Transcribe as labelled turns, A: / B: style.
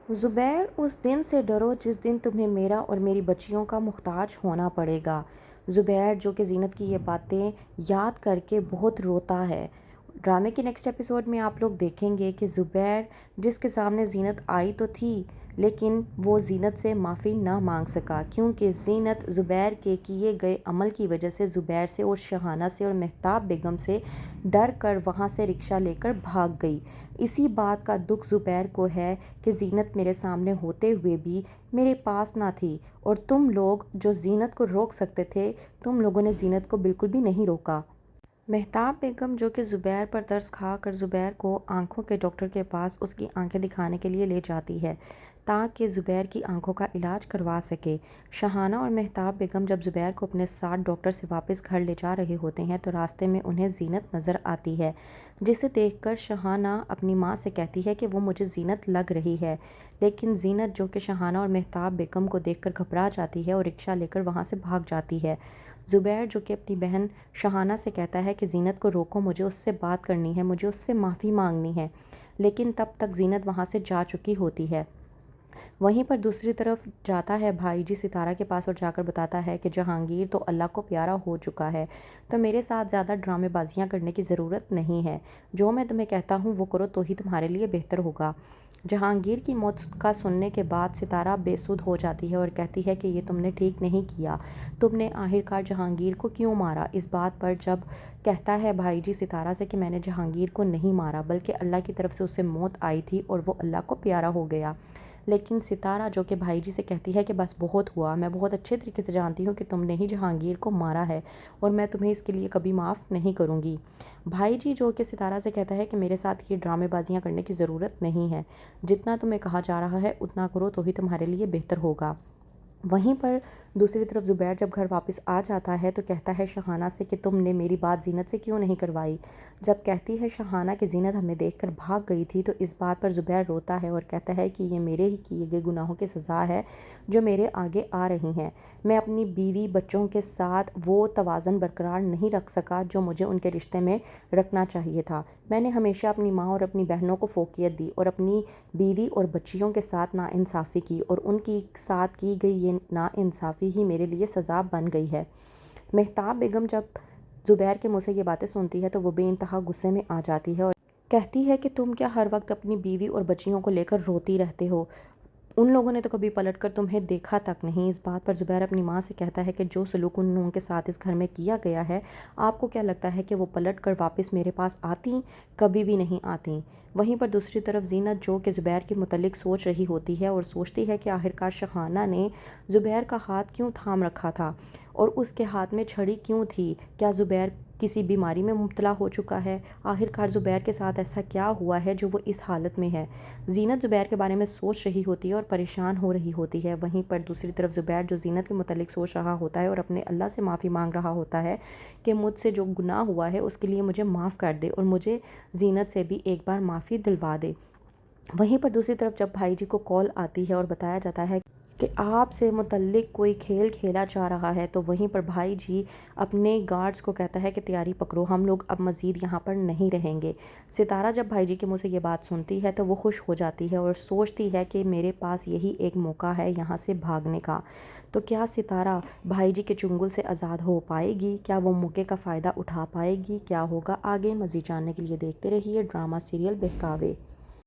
A: زبیر اس دن سے ڈرو جس دن تمہیں میرا اور میری بچیوں کا محتاج ہونا پڑے گا۔ زبیر جو کہ زینت کی یہ باتیں یاد کر کے بہت روتا ہے۔ ڈرامے کے نیکسٹ ایپیسوڈ میں آپ لوگ دیکھیں گے کہ زبیر جس کے سامنے زینت آئی تو تھی لیکن وہ زینت سے معافی نہ مانگ سکا کیونکہ زینت زبیر کے کیے گئے عمل کی وجہ سے زبیر سے اور شہانہ سے اور مہتاب بیگم سے ڈر کر وہاں سے رکشہ لے کر بھاگ گئی۔ اسی بات کا دکھ زبیر کو ہے کہ زینت میرے سامنے ہوتے ہوئے بھی میرے پاس نہ تھی اور تم لوگ جو زینت کو روک سکتے تھے تم لوگوں نے زینت کو بالکل بھی نہیں روکا۔ مہتاب بیگم جو کہ زبیر پر ترس کھا کر زبیر کو آنکھوں کے ڈاکٹر کے پاس اس کی آنکھیں دکھانے کے لیے لے جاتی ہے تاکہ زبیر کی آنکھوں کا علاج کروا سکے۔ شہانہ اور مہتاب بیگم جب زبیر کو اپنے ساتھ ڈاکٹر سے واپس گھر لے جا رہے ہوتے ہیں تو راستے میں انہیں زینت نظر آتی ہے جسے دیکھ کر شہانہ اپنی ماں سے کہتی ہے کہ وہ مجھے زینت لگ رہی ہے، لیکن زینت جو کہ شہانہ اور مہتاب بیگم کو دیکھ کر گھبرا جاتی ہے اور رکشہ لے کر وہاں سے بھاگ جاتی ہے۔ زبیر جو کہ اپنی بہن شہانہ سے کہتا ہے کہ زینت کو روکو، مجھے اس سے بات کرنی ہے، مجھے اس سے معافی مانگنی ہے، لیکن تب تک زینت وہاں سے جا چکی ہوتی ہے۔ وہیں پر دوسری طرف جاتا ہے بھائی جی ستارہ کے پاس اور جا کر بتاتا ہے کہ جہانگیر تو اللہ کو پیارا ہو چکا ہے تو میرے ساتھ زیادہ ڈرامے بازیاں کرنے کی ضرورت نہیں ہے، جو میں تمہیں کہتا ہوں وہ کرو تو ہی تمہارے لیے بہتر ہوگا۔ جہانگیر کی موت کا سننے کے بعد ستارہ بے سدھ ہو جاتی ہے اور کہتی ہے کہ یہ تم نے ٹھیک نہیں کیا، تم نے آخرکار جہانگیر کو کیوں مارا؟ اس بات پر جب کہتا ہے بھائی جی ستارہ سے کہ میں نے جہانگیر کو نہیں مارا بلکہ اللہ کی طرف سے اسے موت آئی تھی اور وہ اللہ کو پیارا ہو گیا، لیکن ستارہ جو کہ بھائی جی سے کہتی ہے کہ بس بہت ہوا، میں بہت اچھے طریقے سے جانتی ہوں کہ تم نے ہی جہانگیر کو مارا ہے اور میں تمہیں اس کے لیے کبھی معاف نہیں کروں گی۔ بھائی جی جو کہ ستارہ سے کہتا ہے کہ میرے ساتھ یہ ڈرامے بازیاں کرنے کی ضرورت نہیں ہے، جتنا تمہیں کہا جا رہا ہے اتنا کرو تو ہی تمہارے لیے بہتر ہوگا۔ وہیں پر دوسری طرف زبیر جب گھر واپس آ جاتا ہے تو کہتا ہے شہانہ سے کہ تم نے میری بات زینت سے کیوں نہیں کروائی؟ جب کہتی ہے شہانہ کہ زینت ہمیں دیکھ کر بھاگ گئی تھی تو اس بات پر زبیر روتا ہے اور کہتا ہے کہ یہ میرے ہی کیے گئے گناہوں کی سزا ہے جو میرے آگے آ رہی ہیں۔ میں اپنی بیوی بچوں کے ساتھ وہ توازن برقرار نہیں رکھ سکا جو مجھے ان کے رشتے میں رکھنا چاہیے تھا۔ میں نے ہمیشہ اپنی ماں اور اپنی بہنوں کو فوقیت دی اور اپنی بیوی اور بچیوں کے ساتھ ناانصافی کی اور ان کی ساتھ کی گئی یہ ناانصافی ہی میرے لیے سزا بن گئی ہے۔ مہتاب بیگم جب زبیر کے منہ سے یہ باتیں سنتی ہے تو وہ بے انتہا غصے میں آ جاتی ہے اور کہتی ہے کہ تم کیا ہر وقت اپنی بیوی اور بچیوں کو لے کر روتی رہتے ہو؟ ان لوگوں نے تو کبھی پلٹ کر تمہیں دیکھا تک نہیں۔ اس بات پر زبیر اپنی ماں سے کہتا ہے کہ جو سلوک ان لوگوں کے ساتھ اس گھر میں کیا گیا ہے آپ کو کیا لگتا ہے کہ وہ پلٹ کر واپس میرے پاس آتی؟ کبھی بھی نہیں آتی۔ وہیں پر دوسری طرف زینت جو کہ زبیر کے متعلق سوچ رہی ہوتی ہے اور سوچتی ہے کہ آخرکار شہانہ نے زبیر کا ہاتھ کیوں تھام رکھا تھا اور اس کے ہاتھ میں چھڑی کیوں تھی؟ کیا زبیر کسی بیماری میں مبتلا ہو چکا ہے؟ آخرکار زبیر کے ساتھ ایسا کیا ہوا ہے جو وہ اس حالت میں ہے؟ زینت زبیر کے بارے میں سوچ رہی ہوتی ہے اور پریشان ہو رہی ہوتی ہے۔ وہیں پر دوسری طرف زبیر جو زینت کے متعلق سوچ رہا ہوتا ہے اور اپنے اللہ سے معافی مانگ رہا ہوتا ہے کہ مجھ سے جو گناہ ہوا ہے اس کے لیے مجھے معاف کر دے اور مجھے زینت سے بھی ایک بار معافی دلوا دے۔ وہیں پر دوسری طرف جب بھائی جی کو کال آتی ہے اور بتایا جاتا ہے کہ آپ سے متعلق کوئی کھیل کھیلا جا رہا ہے تو وہیں پر بھائی جی اپنے گارڈز کو کہتا ہے کہ تیاری پکڑو، ہم لوگ اب مزید یہاں پر نہیں رہیں گے۔ ستارہ جب بھائی جی کے منہ سے یہ بات سنتی ہے تو وہ خوش ہو جاتی ہے اور سوچتی ہے کہ میرے پاس یہی ایک موقع ہے یہاں سے بھاگنے کا۔ تو کیا ستارہ بھائی جی کے چنگل سے آزاد ہو پائے گی؟ کیا وہ موقع کا فائدہ اٹھا پائے گی؟ کیا ہوگا آگے؟ مزید جاننے کے لیے دیکھتے رہیے ڈرامہ سیریل بہکاوے۔